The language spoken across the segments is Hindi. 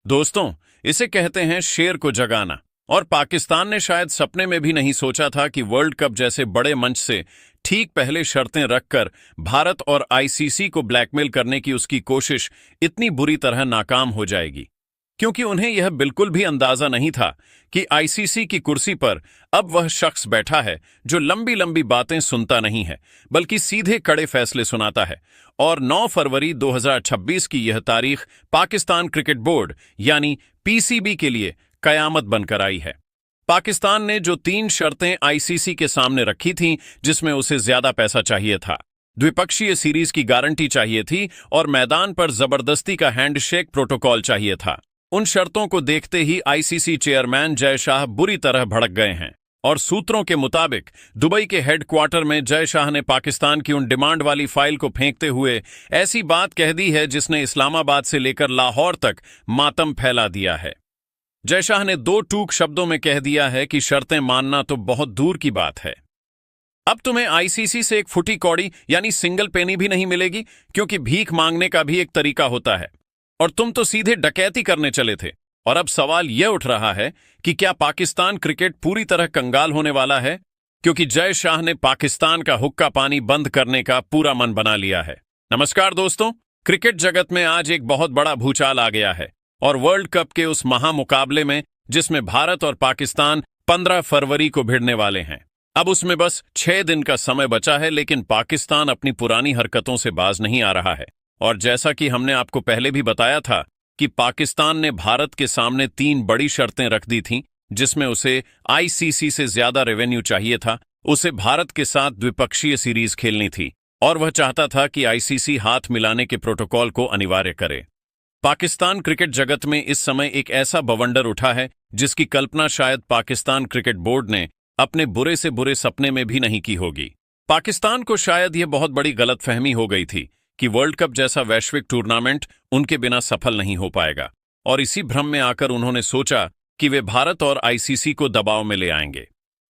दोस्तों, इसे कहते हैं शेर को जगाना। और पाकिस्तान ने शायद सपने में भी नहीं सोचा था कि वर्ल्ड कप जैसे बड़े मंच से ठीक पहले शर्तें रखकर भारत और आईसीसी को ब्लैकमेल करने की उसकी कोशिश इतनी बुरी तरह नाकाम हो जाएगी। क्योंकि उन्हें यह बिल्कुल भी अंदाजा नहीं था कि आईसीसी की कुर्सी पर अब वह शख्स बैठा है जो लंबी लंबी बातें सुनता नहीं है, बल्कि सीधे कड़े फैसले सुनाता है। और 9 फरवरी 2026 की यह तारीख पाकिस्तान क्रिकेट बोर्ड यानी पीसीबी के लिए कयामत बनकर आई है। पाकिस्तान ने जो 3 शर्तें आईसीसी के सामने रखी थीं, जिसमें उसे ज्यादा पैसा चाहिए था, द्विपक्षीय सीरीज की गारंटी चाहिए थी और मैदान पर जबरदस्ती का हैंडशेक प्रोटोकॉल चाहिए था, उन शर्तों को देखते ही आईसीसी चेयरमैन जय शाह बुरी तरह भड़क गए हैं। और सूत्रों के मुताबिक दुबई के हेडक्वार्टर में जय शाह ने पाकिस्तान की उन डिमांड वाली फाइल को फेंकते हुए ऐसी बात कह दी है जिसने इस्लामाबाद से लेकर लाहौर तक मातम फैला दिया है। जय शाह ने 2 टूक शब्दों में कह दिया है कि शर्तें मानना तो बहुत दूर की बात है। अब तुम्हें आईसीसी से एक फुटी कौड़ी यानी सिंगल पेनी भी नहीं मिलेगी, क्योंकि भीख मांगने का भी एक तरीका होता है। और तुम तो सीधे डकैती करने चले थे। और अब सवाल यह उठ रहा है कि क्या पाकिस्तान क्रिकेट पूरी तरह कंगाल होने वाला है, क्योंकि जय शाह ने पाकिस्तान का हुक्का पानी बंद करने का पूरा मन बना लिया है। नमस्कार दोस्तों, क्रिकेट जगत में आज एक बहुत बड़ा भूचाल आ गया है। और वर्ल्ड कप के उस महामुकाबले में जिसमें भारत और पाकिस्तान 15 फरवरी को भिड़ने वाले हैं, अब उसमें बस 6 दिन का समय बचा है, लेकिन पाकिस्तान अपनी पुरानी हरकतों से बाज नहीं आ रहा है। और जैसा कि हमने आपको पहले भी बताया था कि पाकिस्तान ने भारत के सामने 3 बड़ी शर्तें रख दी थीं, जिसमें उसे आईसीसी से ज्यादा रेवेन्यू चाहिए था, उसे भारत के साथ द्विपक्षीय सीरीज खेलनी थी, और वह चाहता था कि आईसीसी हाथ मिलाने के प्रोटोकॉल को अनिवार्य करे। पाकिस्तान क्रिकेट जगत में इस समय एक ऐसा बवंडर उठा है जिसकी कल्पना शायद पाकिस्तान क्रिकेट बोर्ड ने अपने बुरे से बुरे सपने में भी नहीं की होगी। पाकिस्तान को शायद यह बहुत बड़ी गलतफहमी हो गई थी कि वर्ल्ड कप जैसा वैश्विक टूर्नामेंट उनके बिना सफल नहीं हो पाएगा, और इसी भ्रम में आकर उन्होंने सोचा कि वे भारत और आईसीसी को दबाव में ले आएंगे।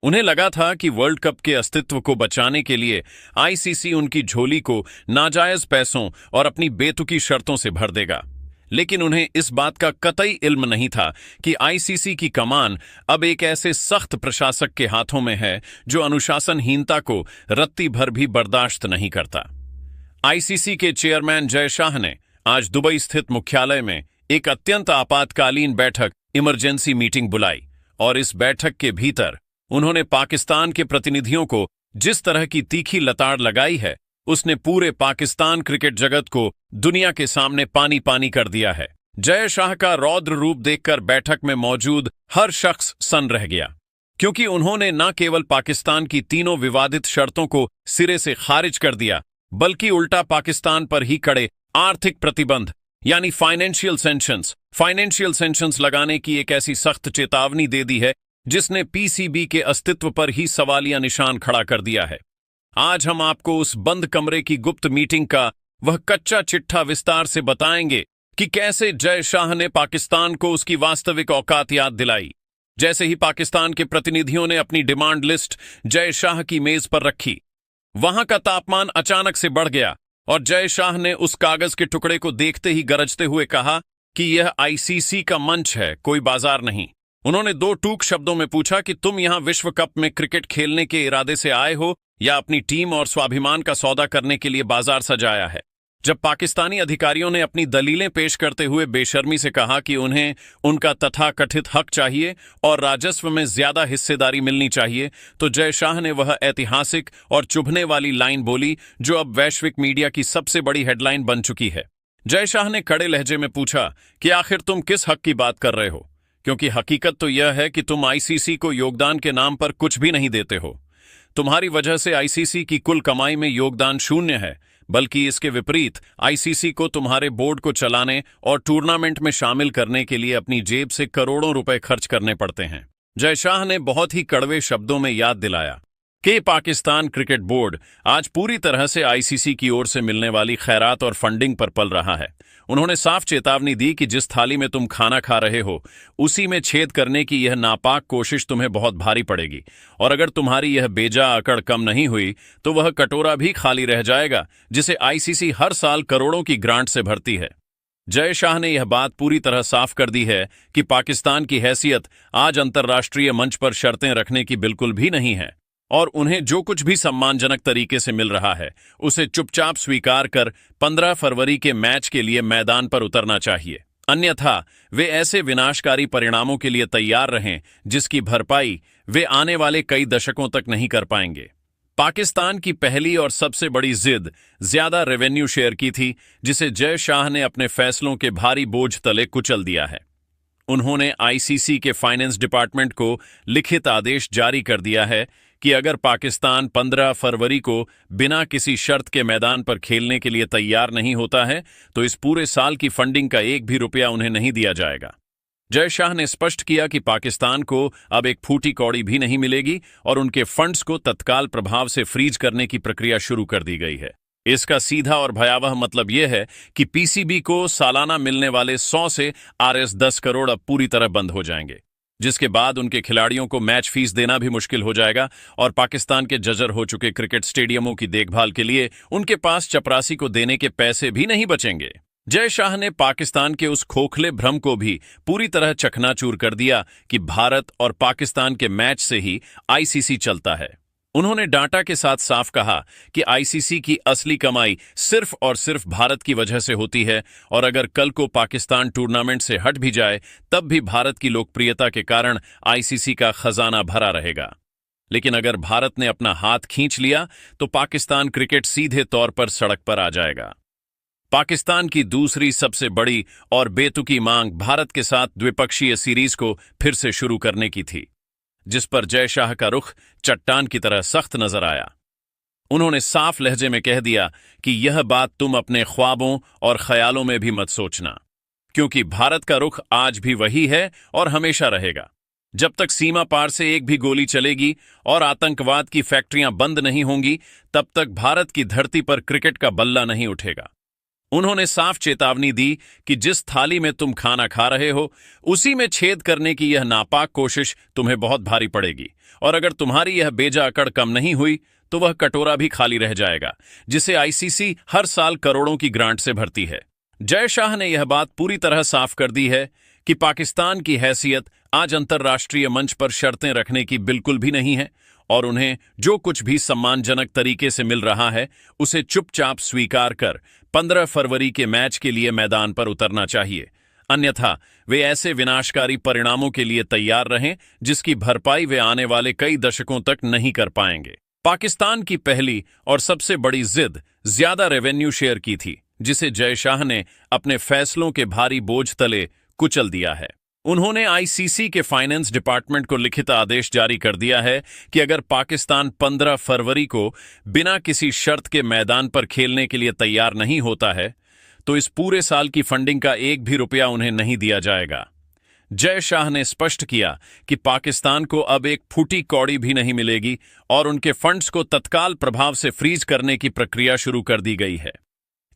उन्हें लगा था कि वर्ल्ड कप के अस्तित्व को बचाने के लिए आईसीसी उनकी झोली को नाजायज पैसों और अपनी बेतुकी शर्तों से भर देगा। लेकिन उन्हें इस बात का कतई इल्म नहीं था कि आईसीसी की कमान अब एक ऐसे सख्त प्रशासक के हाथों में है जो अनुशासनहीनता को रत्ती भर भी बर्दाश्त नहीं करता। आईसीसी के चेयरमैन जय शाह ने आज दुबई स्थित मुख्यालय में एक अत्यंत आपातकालीन बैठक इमरजेंसी मीटिंग बुलाई, और इस बैठक के भीतर उन्होंने पाकिस्तान के प्रतिनिधियों को जिस तरह की तीखी लताड़ लगाई है, उसने पूरे पाकिस्तान क्रिकेट जगत को दुनिया के सामने पानी पानी कर दिया है। जय शाह का रौद्र रूप देखकर बैठक में मौजूद हर शख्स सन्न रह गया, क्योंकि उन्होंने न केवल पाकिस्तान की तीनों विवादित शर्तों को सिरे से खारिज कर दिया, बल्कि उल्टा पाकिस्तान पर ही कड़े आर्थिक प्रतिबंध यानी फाइनेंशियल सेंक्शंस लगाने की एक ऐसी सख्त चेतावनी दे दी है जिसने पीसीबी के अस्तित्व पर ही सवालिया निशान खड़ा कर दिया है। आज हम आपको उस बंद कमरे की गुप्त मीटिंग का वह कच्चा चिट्ठा विस्तार से बताएंगे कि कैसे जय शाह ने पाकिस्तान को उसकी वास्तविक औकात याद दिलाई। जैसे ही पाकिस्तान के प्रतिनिधियों ने अपनी डिमांड लिस्ट जय शाह की मेज पर रखी, वहां का तापमान अचानक से बढ़ गया और जय शाह ने उस कागज के टुकड़े को देखते ही गरजते हुए कहा कि यह आईसीसी का मंच है, कोई बाजार नहीं। उन्होंने 2 टूक शब्दों में पूछा कि तुम यहां विश्व कप में क्रिकेट खेलने के इरादे से आए हो या अपनी टीम और स्वाभिमान का सौदा करने के लिए बाजार सजाया है। जब पाकिस्तानी अधिकारियों ने अपनी दलीलें पेश करते हुए बेशर्मी से कहा कि उन्हें उनका तथाकथित हक चाहिए और राजस्व में ज्यादा हिस्सेदारी मिलनी चाहिए, तो जय शाह ने वह ऐतिहासिक और चुभने वाली लाइन बोली जो अब वैश्विक मीडिया की सबसे बड़ी हेडलाइन बन चुकी है। जय शाह ने कड़े लहजे में पूछा कि आखिर तुम किस हक की बात कर रहे हो, क्योंकि हकीकत तो यह है कि तुम आईसीसी को योगदान के नाम पर कुछ भी नहीं देते हो। तुम्हारी वजह से आईसीसी की कुल कमाई में योगदान शून्य है, बल्कि इसके विपरीत आईसीसी को तुम्हारे बोर्ड को चलाने और टूर्नामेंट में शामिल करने के लिए अपनी जेब से करोड़ों रुपए खर्च करने पड़ते हैं। जय शाह ने बहुत ही कड़वे शब्दों में याद दिलाया कि पाकिस्तान क्रिकेट बोर्ड आज पूरी तरह से आईसीसी की ओर से मिलने वाली खैरात और फंडिंग पर पल रहा है। उन्होंने साफ चेतावनी दी कि जिस थाली में तुम खाना खा रहे हो उसी में छेद करने की यह नापाक कोशिश तुम्हें बहुत भारी पड़ेगी, और अगर तुम्हारी यह बेजा अकड़ कम नहीं हुई तो वह कटोरा भी खाली रह जाएगा जिसे आईसीसी हर साल करोड़ों की ग्रांट से भरती है। जय शाह ने यह बात पूरी तरह साफ कर दी है कि पाकिस्तान की हैसियत आज अंतर्राष्ट्रीय मंच पर शर्तें रखने की बिल्कुल भी नहीं है और उन्हें जो कुछ भी सम्मानजनक तरीके से मिल रहा है उसे चुपचाप स्वीकार कर 15 फरवरी के मैच के लिए मैदान पर उतरना चाहिए। अन्यथा वे ऐसे विनाशकारी परिणामों के लिए तैयार रहें जिसकी भरपाई वे आने वाले कई दशकों तक नहीं कर पाएंगे। पाकिस्तान की पहली और सबसे बड़ी जिद ज्यादा रेवेन्यू शेयर की थी, जिसे जय शाह ने अपने फैसलों के भारी बोझ तले कुचल दिया है। उन्होंने आईसीसी के फाइनेंस डिपार्टमेंट को लिखित आदेश जारी कर दिया है कि अगर पाकिस्तान 15 फरवरी को बिना किसी शर्त के मैदान पर खेलने के लिए तैयार नहीं होता है तो इस पूरे साल की फंडिंग का एक भी रुपया उन्हें नहीं दिया जाएगा। जय शाह ने स्पष्ट किया कि पाकिस्तान को अब एक फूटी कौड़ी भी नहीं मिलेगी और उनके फंड्स को तत्काल प्रभाव से फ्रीज करने की प्रक्रिया शुरू कर दी गई है। इसका सीधा और भयावह मतलब यह है कि पीसीबी को सालाना मिलने वाले 100 से आरएस 10 करोड़ अब पूरी तरह बंद हो जाएंगे, जिसके बाद उनके खिलाड़ियों को मैच फीस देना भी मुश्किल हो जाएगा और पाकिस्तान के जर्जर हो चुके क्रिकेट स्टेडियमों की देखभाल के लिए उनके पास चपरासी को देने के पैसे भी नहीं बचेंगे। जय शाह ने पाकिस्तान के उस खोखले भ्रम को भी पूरी तरह चकनाचूर कर दिया कि भारत और पाकिस्तान के मैच से ही आईसीसी चलता है। उन्होंने डाटा के साथ साफ कहा कि आईसीसी की असली कमाई सिर्फ और सिर्फ भारत की वजह से होती है और अगर कल को पाकिस्तान टूर्नामेंट से हट भी जाए तब भी भारत की लोकप्रियता के कारण आईसीसी का खजाना भरा रहेगा। लेकिन अगर भारत ने अपना हाथ खींच लिया तो पाकिस्तान क्रिकेट सीधे तौर पर सड़क पर आ जाएगा। पाकिस्तान की दूसरी सबसे बड़ी और बेतुकी मांग भारत के साथ द्विपक्षीय सीरीज को फिर से शुरू करने की थी, जिस पर जय शाह का रुख चट्टान की तरह सख्त नजर आया। उन्होंने साफ लहजे में कह दिया कि यह बात तुम अपने ख्वाबों और ख्यालों में भी मत सोचना, क्योंकि भारत का रुख आज भी वही है और हमेशा रहेगा। जब तक सीमा पार से एक भी गोली चलेगी और आतंकवाद की फैक्ट्रियां बंद नहीं होंगी, तब तक भारत की धरती पर क्रिकेट का बल्ला नहीं उठेगा। उन्होंने साफ चेतावनी दी कि जिस थाली में तुम खाना खा रहे हो उसी में छेद करने की यह नापाक कोशिश तुम्हें बहुत भारी पड़ेगी और अगर तुम्हारी यह बेजा अकड़ कम नहीं हुई तो वह कटोरा भी खाली रह जाएगा, जिसे आईसीसी हर साल करोड़ों की ग्रांट से भरती है। जय शाह ने यह बात पूरी तरह साफ कर दी है कि पाकिस्तान की हैसियत आज अंतर्राष्ट्रीय मंच पर शर्तें रखने की बिल्कुल भी नहीं है और उन्हें जो कुछ भी सम्मानजनक तरीके से मिल रहा है उसे चुपचाप स्वीकार कर 15 फरवरी के मैच के लिए मैदान पर उतरना चाहिए। अन्यथा वे ऐसे विनाशकारी परिणामों के लिए तैयार रहें जिसकी भरपाई वे आने वाले कई दशकों तक नहीं कर पाएंगे। पाकिस्तान की पहली और सबसे बड़ी जिद ज्यादा रेवेन्यू शेयर की थी, जिसे जय शाह ने अपने फैसलों के भारी बोझ तले कुचल दिया है। उन्होंने आईसीसी के फाइनेंस डिपार्टमेंट को लिखित आदेश जारी कर दिया है कि अगर पाकिस्तान 15 फरवरी को बिना किसी शर्त के मैदान पर खेलने के लिए तैयार नहीं होता है तो इस पूरे साल की फंडिंग का एक भी रुपया उन्हें नहीं दिया जाएगा। जय शाह ने स्पष्ट किया कि पाकिस्तान को अब एक फूटी कौड़ी भी नहीं मिलेगी और उनके फंड्स को तत्काल प्रभाव से फ्रीज करने की प्रक्रिया शुरू कर दी गई है।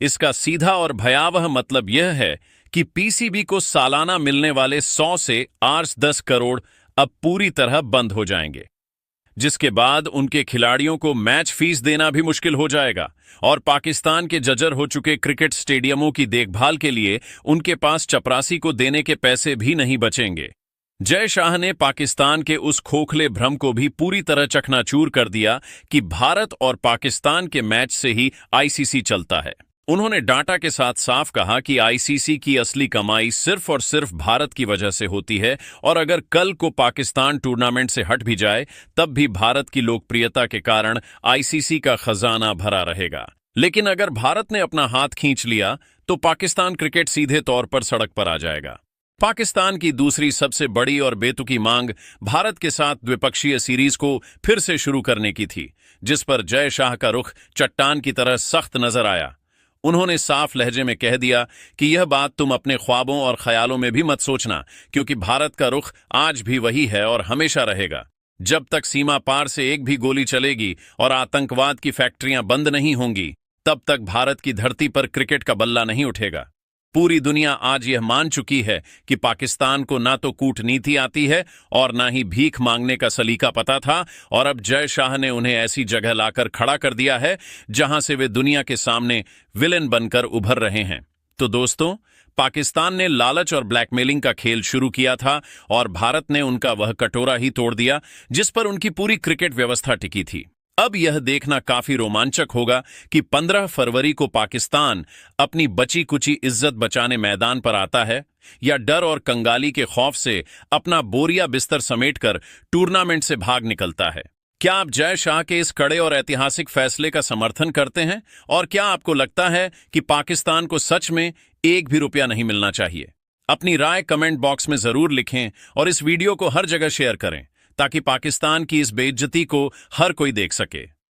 इसका सीधा और भयावह मतलब यह है कि पीसीबी को सालाना मिलने वाले 100 से 10 करोड़ अब पूरी तरह बंद हो जाएंगे, जिसके बाद उनके खिलाड़ियों को मैच फीस देना भी मुश्किल हो जाएगा और पाकिस्तान के जर्जर हो चुके क्रिकेट स्टेडियमों की देखभाल के लिए उनके पास चपरासी को देने के पैसे भी नहीं बचेंगे। जय शाह ने पाकिस्तान के उस खोखले भ्रम को भी पूरी तरह चकनाचूर कर दिया कि भारत और पाकिस्तान के मैच से ही आईसीसी चलता है। उन्होंने डाटा के साथ साफ कहा कि आईसीसी की असली कमाई सिर्फ और सिर्फ भारत की वजह से होती है और अगर कल को पाकिस्तान टूर्नामेंट से हट भी जाए तब भी भारत की लोकप्रियता के कारण आईसीसी का खजाना भरा रहेगा। लेकिन अगर भारत ने अपना हाथ खींच लिया तो पाकिस्तान क्रिकेट सीधे तौर पर सड़क पर आ जाएगा। पाकिस्तान की दूसरी सबसे बड़ी और बेतुकी मांग भारत के साथ द्विपक्षीय सीरीज को फिर से शुरू करने की थी, जिस पर जय शाह का रुख चट्टान की तरह सख्त नजर आया। उन्होंने साफ लहजे में कह दिया कि यह बात तुम अपने ख्वाबों और ख्यालों में भी मत सोचना, क्योंकि भारत का रुख आज भी वही है और हमेशा रहेगा। जब तक सीमा पार से एक भी गोली चलेगी और आतंकवाद की फैक्ट्रियां बंद नहीं होंगी, तब तक भारत की धरती पर क्रिकेट का बल्ला नहीं उठेगा। पूरी दुनिया आज यह मान चुकी है कि पाकिस्तान को ना तो कूटनीति आती है और ना ही भीख मांगने का सलीका पता था और अब जय शाह ने उन्हें ऐसी जगह लाकर खड़ा कर दिया है जहां से वे दुनिया के सामने विलेन बनकर उभर रहे हैं। तो दोस्तों, पाकिस्तान ने लालच और ब्लैकमेलिंग का खेल शुरू किया था और भारत ने उनका वह कटोरा ही तोड़ दिया जिस पर उनकी पूरी क्रिकेट व्यवस्था टिकी थी। अब यह देखना काफी रोमांचक होगा कि 15 फरवरी को पाकिस्तान अपनी बची कुची इज्जत बचाने मैदान पर आता है या डर और कंगाली के खौफ से अपना बोरिया बिस्तर समेटकर टूर्नामेंट से भाग निकलता है। क्या आप जय शाह के इस कड़े और ऐतिहासिक फैसले का समर्थन करते हैं और क्या आपको लगता है कि पाकिस्तान को सच में एक भी रुपया नहीं मिलना चाहिए? अपनी राय कमेंट बॉक्स में जरूर लिखें और इस वीडियो को हर जगह शेयर करें ताकि पाकिस्तान की इस बेइज्जती को हर कोई देख सके।